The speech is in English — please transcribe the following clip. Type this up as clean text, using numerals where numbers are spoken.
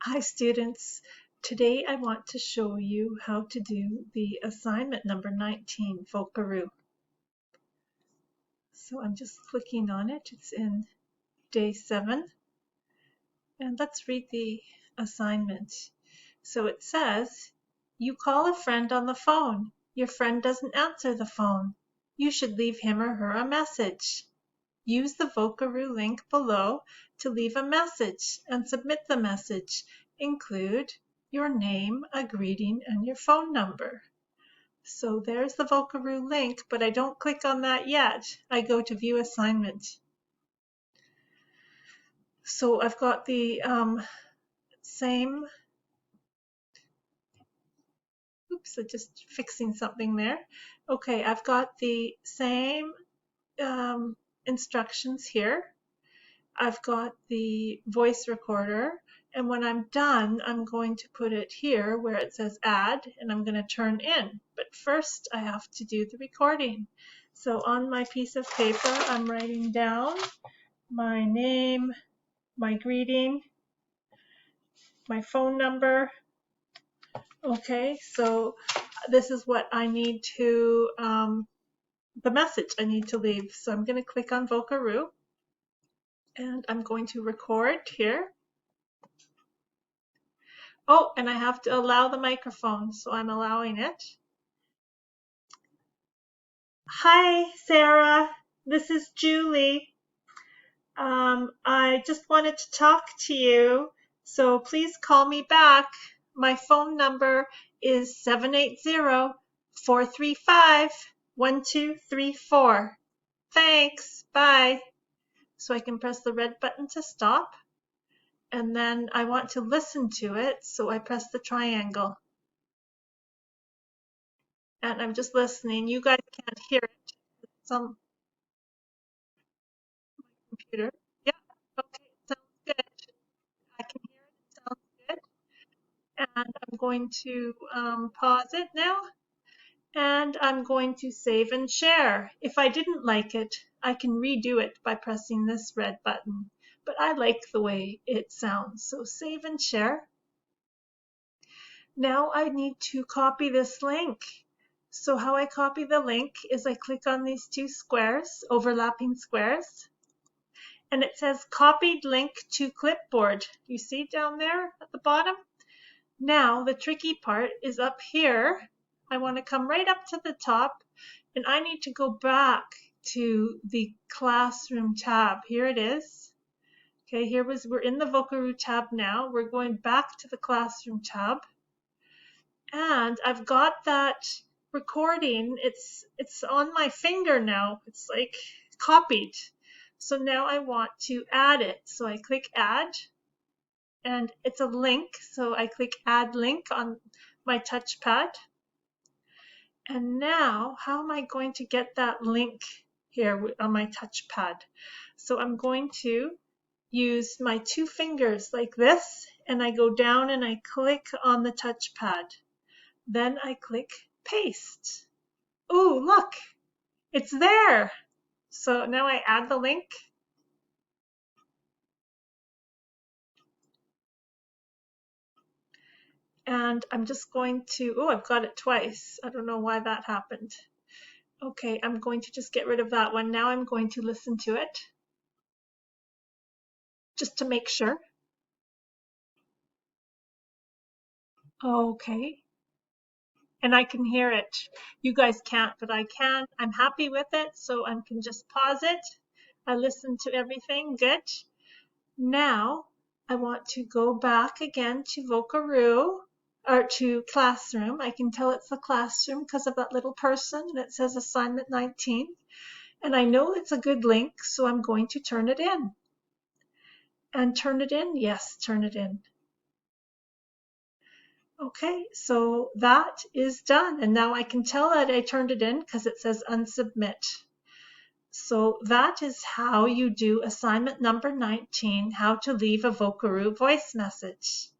Hi students, today I want to show you how to do the assignment number 19, Vocaro. So I'm just clicking on it, it's in day 7, and let's read the assignment. So it says, you call a friend on the phone. Your friend doesn't answer the phone. You should leave him or her a message. Use the Vocaro link below to leave a message and submit the message. Include your name, a greeting, and your phone number. So there's the Vocaro link, but I don't click on that yet. I go to view assignment. So I've got the same, oops, I'm just fixing something there. Okay, I've got the same instructions here. I've got the voice recorder, and when I'm done, I'm going to put it here where it says add, and I'm going to turn in. But first, I have to do the recording. So on my piece of paper, I'm writing down my name, my greeting, my phone number. Okay, so this is what I need to, the message I need to leave. So I'm going to click on Vocaro, and I'm going to record here. Oh, and I have to allow the microphone, so I'm allowing it. Hi, Sarah. This is Julie. I just wanted to talk to you, so please call me back. My phone number is 780-435-1234. Thanks. Bye. So I can press the red button to stop. And then I want to listen to it, so I press the triangle. And I'm just listening. You guys can't hear it. Some computer. Yeah, okay, sounds good. I can hear it. It sounds good. And I'm going to pause it now. And I'm going to save and share. If I didn't like it, I can redo it by pressing this red button. But I like the way it sounds. So save and share. Now I need to copy this link. So how I copy the link is I click on these two squares, overlapping squares, and it says copied link to clipboard. You see down there at the bottom? Now the tricky part is up here. I want to come right up to the top, and I need to go back to the classroom tab. Here it is. Okay, we're in the Vocaro tab now. We're going back to the classroom tab. And I've got that recording. It's on my finger now. It's like copied. So now I want to add it. So I click add, and it's a link. So I click add link on my touchpad. And now, how am I going to get that link here on my touchpad? So I'm going to use my two fingers like this, and I go down and I click on the touchpad. Then I click paste. Ooh, look, it's there. So now I add the link. And I'm just going to, oh, I've got it twice. I don't know why that happened. Okay, I'm going to just get rid of that one. Now I'm going to listen to it just to make sure. Okay. And I can hear it. You guys can't, but I can. I'm happy with it, so I can just pause it. I listened to everything. Good. Now I want to go back again to Vocaro, or to Classroom. I can tell it's the Classroom because of that little person that says assignment 19. And I know it's a good link, so I'm going to turn it in. And turn it in? Yes, turn it in. Okay, so that is done. And now I can tell that I turned it in because it says unsubmit. So that is how you do assignment number 19, how to leave a Vocaro voice message.